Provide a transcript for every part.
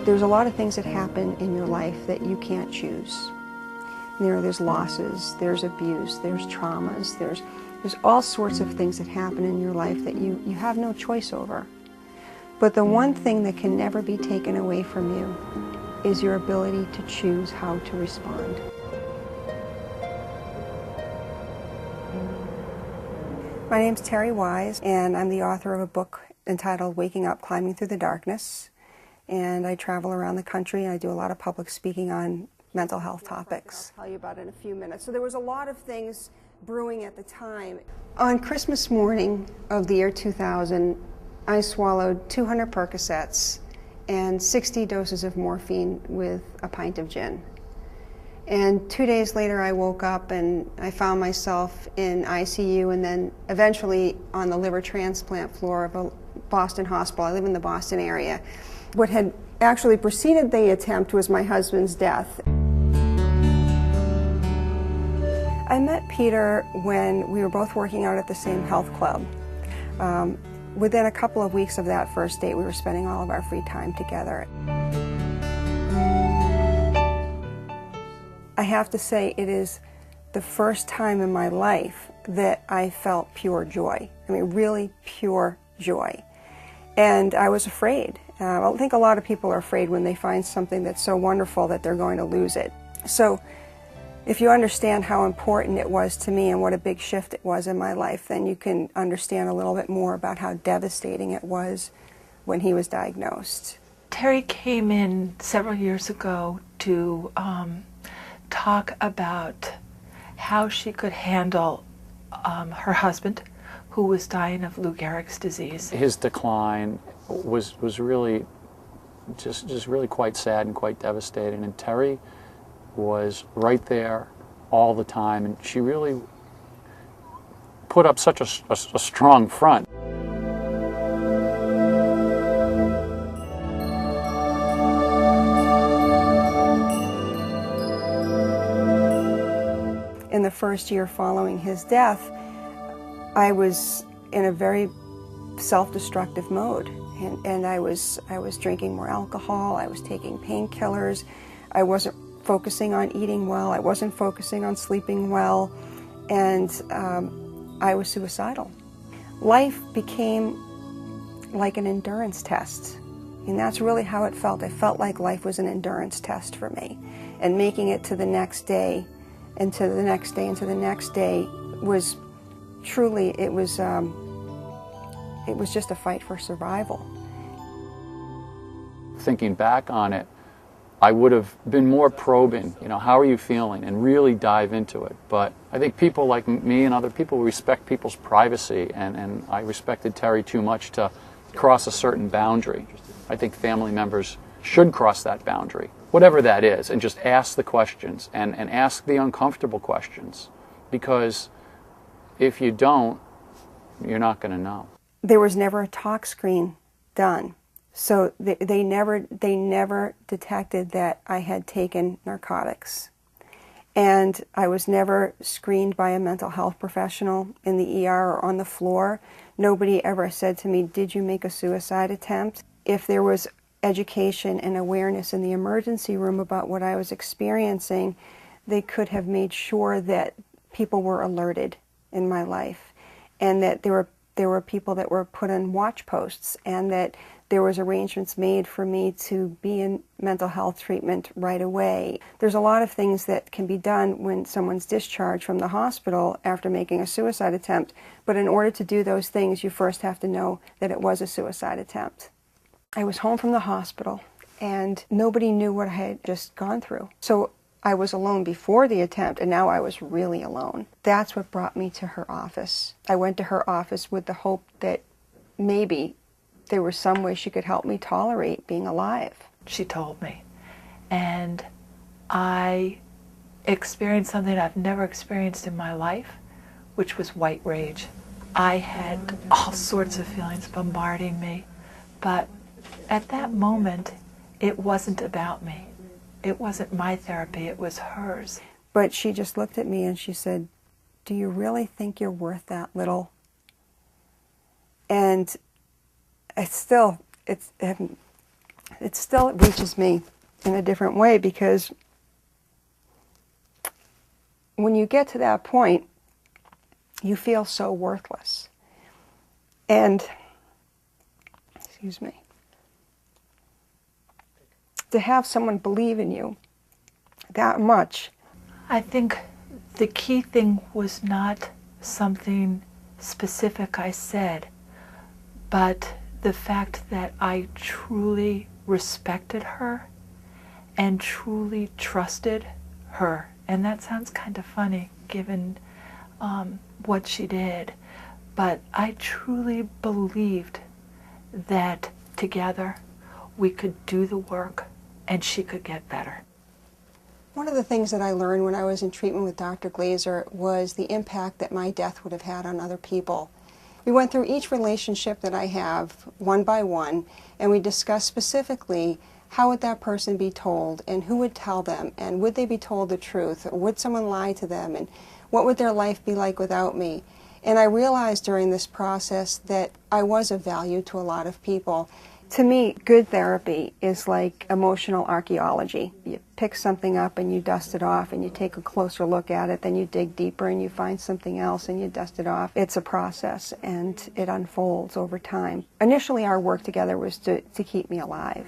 There's a lot of things that happen in your life that you can't choose. There's losses, there's abuse, there's traumas, there's all sorts of things that happen in your life that you have no choice over. But the one thing that can never be taken away from you is your ability to choose how to respond. My name's Terry Wise, and I'm the author of a book entitled Waking Up, Climbing Through the Darkness. And I travel around the country. I do a lot of public speaking on mental health topics. I'll tell you about it in a few minutes. So there was a lot of things brewing at the time. On Christmas morning of the year 2000, I swallowed 200 Percocets and 60 doses of morphine with a pint of gin. And 2 days later I woke up and I found myself in ICU and then eventually on the liver transplant floor of a Boston hospital. I live in the Boston area. What had actually preceded the attempt was my husband's death. I met Peter when we were both working out at the same health club. Within a couple of weeks of that first date, we were spending all of our free time together. I have to say it is the first time in my life that I felt pure joy. I mean, really pure joy. And I was afraid. I think a lot of people are afraid when they find something that's so wonderful that they're going to lose it. So if you understand how important it was to me and what a big shift it was in my life, then you can understand a little bit more about how devastating it was when he was diagnosed. Terry came in several years ago to talk about how she could handle her husband, who was dying of Lou Gehrig's disease. His decline was really just really quite sad and quite devastating, and Terry was right there all the time, and she really put up such a strong front. In the first year following his death, I was in a very self-destructive mode, and I was drinking more alcohol, I was taking painkillers, I wasn't focusing on eating well, I wasn't focusing on sleeping well, and I was suicidal. Life became like an endurance test, and that's really how it felt. I felt like life was an endurance test for me, and making it to the next day, and to the next day, and to the next day was truly, it was just a fight for survival. Thinking back on it, I would have been more probing, how are you feeling, and really dive into it. But I think people like me and other people respect people's privacy, and I respected Terry too much to cross a certain boundary. I think family members should cross that boundary, whatever that is, and just ask the questions, and ask the uncomfortable questions, because if you don't, you're not going to know. There was never a talk screen done. So they never detected that I had taken narcotics. And I was never screened by a mental health professional in the ER or on the floor. Nobody ever said to me, did you make a suicide attempt? If there was education and awareness in the emergency room about what I was experiencing, they could have made sure that people were alerted in my life, and that there were people that were put on watch posts, and that there was arrangements made for me to be in mental health treatment right away. There's a lot of things that can be done when someone's discharged from the hospital after making a suicide attempt, but in order to do those things, you first have to know that it was a suicide attempt. I was home from the hospital, and nobody knew what I had just gone through. So I was alone before the attempt, and now I was really alone. That's what brought me to her office. I went to her office with the hope that maybe there was some way she could help me tolerate being alive. She told me, and I experienced something I've never experienced in my life, which was white rage. I had all sorts of feelings bombarding me, but at that moment, it wasn't about me. It wasn't my therapy, it was hers. But she just looked at me and she said, do you really think you're worth that little? And it's it still reaches me in a different way, because when you get to that point, you feel so worthless. And, excuse me, to have someone believe in you that much. I think the key thing was not something specific I said, but the fact that I truly respected her and truly trusted her. And that sounds kind of funny given what she did, but I truly believed that together we could do the work and she could get better. One of the things that I learned when I was in treatment with Dr. Glaser was the impact that my death would have had on other people. We went through each relationship that I have one by one, and we discussed specifically how would that person be told, and who would tell them, and would they be told the truth, or would someone lie to them, and what would their life be like without me. And I realized during this process that I was of value to a lot of people. To me, good therapy is like emotional archaeology. You pick something up and you dust it off, and you take a closer look at it, then you dig deeper and you find something else and you dust it off. It's a process, and it unfolds over time. Initially, our work together was to keep me alive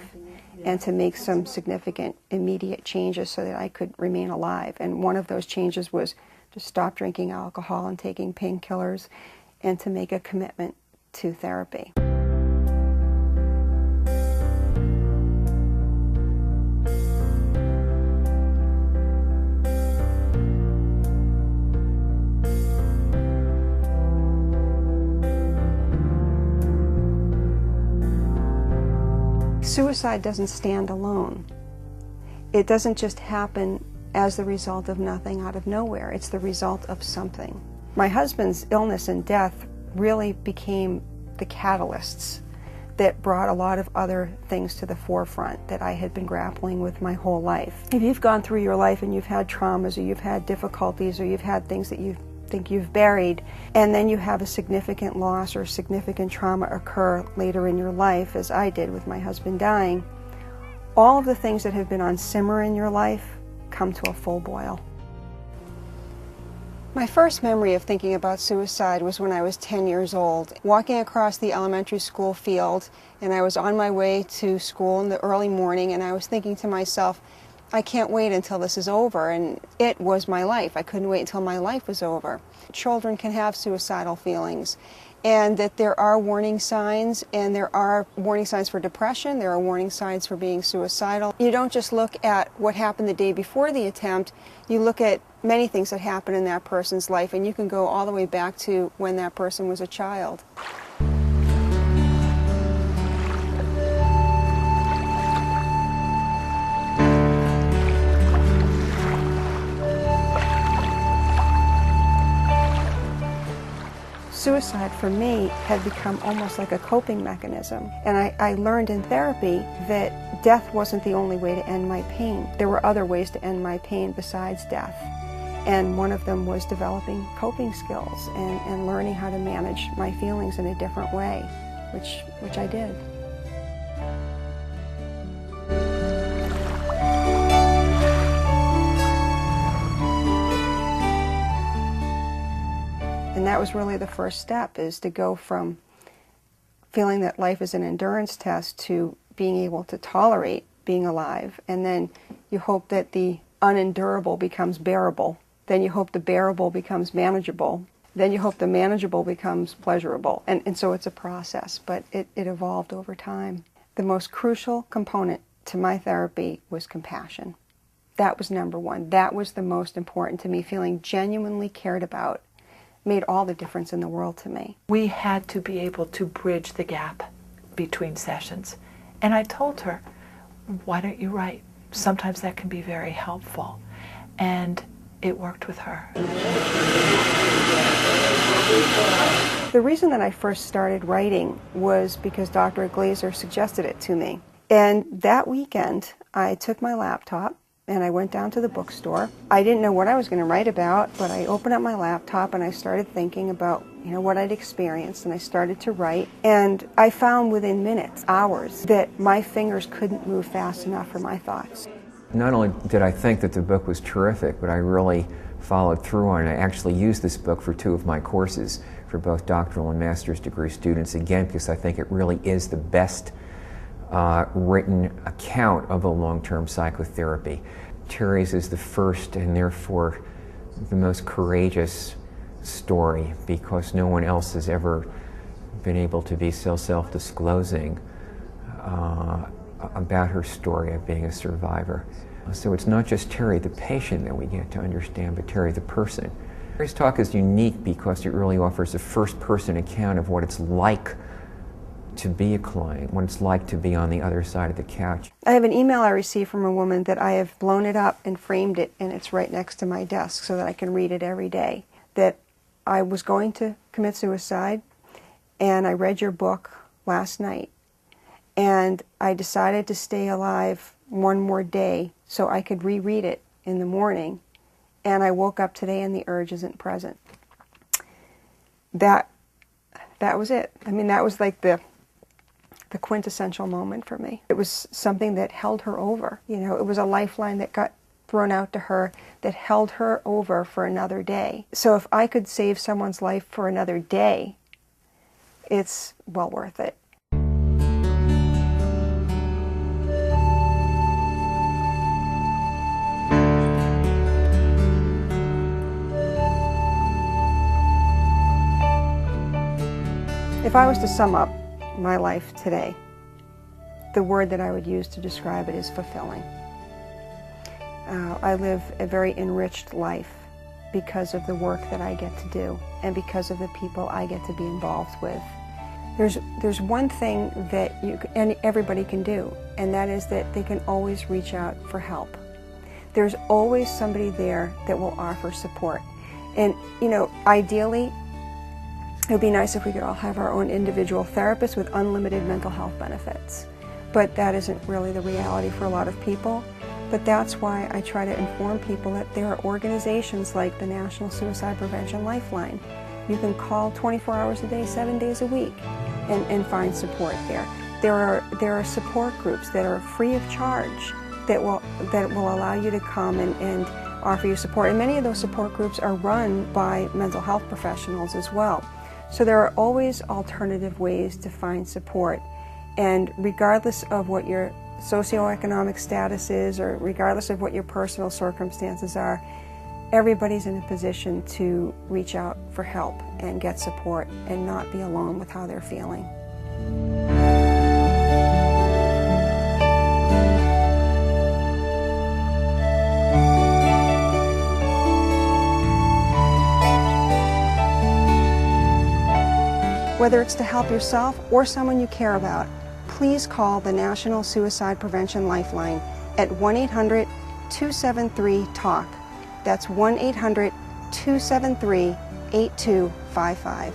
and to make some significant immediate changes so that I could remain alive. And one of those changes was to stop drinking alcohol and taking painkillers, and to make a commitment to therapy. Suicide doesn't stand alone. It doesn't just happen as the result of nothing out of nowhere. It's the result of something. My husband's illness and death really became the catalysts that brought a lot of other things to the forefront that I had been grappling with my whole life. If you've gone through your life and you've had traumas, or you've had difficulties, or you've had things that you think you've buried, and then you have a significant loss or significant trauma occur later in your life, as I did with my husband dying, all of the things that have been on simmer in your life come to a full boil. My first memory of thinking about suicide was when I was 10 years old, walking across the elementary school field, and I was on my way to school in the early morning, and I was thinking to myself, I can't wait until this is over. And it was my life. I couldn't wait until my life was over. Children can have suicidal feelings, and that there are warning signs, and there are warning signs for depression, there are warning signs for being suicidal. You don't just look at what happened the day before the attempt, you look at many things that happen in that person's life, and you can go all the way back to when that person was a child. Suicide for me had become almost like a coping mechanism. And I learned in therapy that death wasn't the only way to end my pain. There were other ways to end my pain besides death. And one of them was developing coping skills and learning how to manage my feelings in a different way, which I did. And that was really the first step, is to go from feeling that life is an endurance test to being able to tolerate being alive. And then you hope that the unendurable becomes bearable. Then you hope the bearable becomes manageable. Then you hope the manageable becomes pleasurable. And so it's a process, but it evolved over time. The most crucial component to my therapy was compassion. That was number one. That was the most important to me. Feeling genuinely cared about made all the difference in the world to me. We had to be able to bridge the gap between sessions. And I told her, why don't you write? Sometimes that can be very helpful. And it worked with her. The reason that I first started writing was because Dr. Glaser suggested it to me. And that weekend, I took my laptop and I went down to the bookstore. I didn't know what I was going to write about, but I opened up my laptop and I started thinking about, you know, what I'd experienced, and I started to write. And I found within minutes, hours, that my fingers couldn't move fast enough for my thoughts. Not only did I think that the book was terrific, but I really followed through on it. I actually used this book for 2 of my courses for both doctoral and master's degree students, again, because I think it really is the best written account of a long-term psychotherapy. Terry's is the first and therefore the most courageous story, because no one else has ever been able to be so self-disclosing about her story of being a survivor. So it's not just Terry the patient that we get to understand, but Terry the person. Terry's talk is unique because it really offers a first-person account of what it's like to be a client, what it's like to be on the other side of the couch. I have an email I received from a woman that I have blown it up and framed it, and it's right next to my desk so that I can read it every day, that I was going to commit suicide, and I read your book last night, and I decided to stay alive one more day so I could reread it in the morning, and I woke up today and the urge isn't present. That was it. I mean, that was like the quintessential moment for me. It was something that held her over. You know, it was a lifeline that got thrown out to her that held her over for another day. So if I could save someone's life for another day, it's well worth it. If I was to sum up my life today, the word that I would use to describe it is fulfilling. I live a very enriched life because of the work that I get to do and because of the people I get to be involved with. There's one thing that everybody can do, and that is that they can always reach out for help. There's always somebody there that will offer support. And, you know, ideally, it would be nice if we could all have our own individual therapists with unlimited mental health benefits. But that isn't really the reality for a lot of people. But that's why I try to inform people that there are organizations like the National Suicide Prevention Lifeline. You can call 24 hours a day, 7 days a week, and find support there. There are support groups that are free of charge that will allow you to come and offer you support. And many of those support groups are run by mental health professionals as well. So there are always alternative ways to find support. And regardless of what your socioeconomic status is, or regardless of what your personal circumstances are, everybody's in a position to reach out for help and get support and not be alone with how they're feeling. Whether it's to help yourself or someone you care about, please call the National Suicide Prevention Lifeline at 1-800-273-TALK. That's 1-800-273-8255.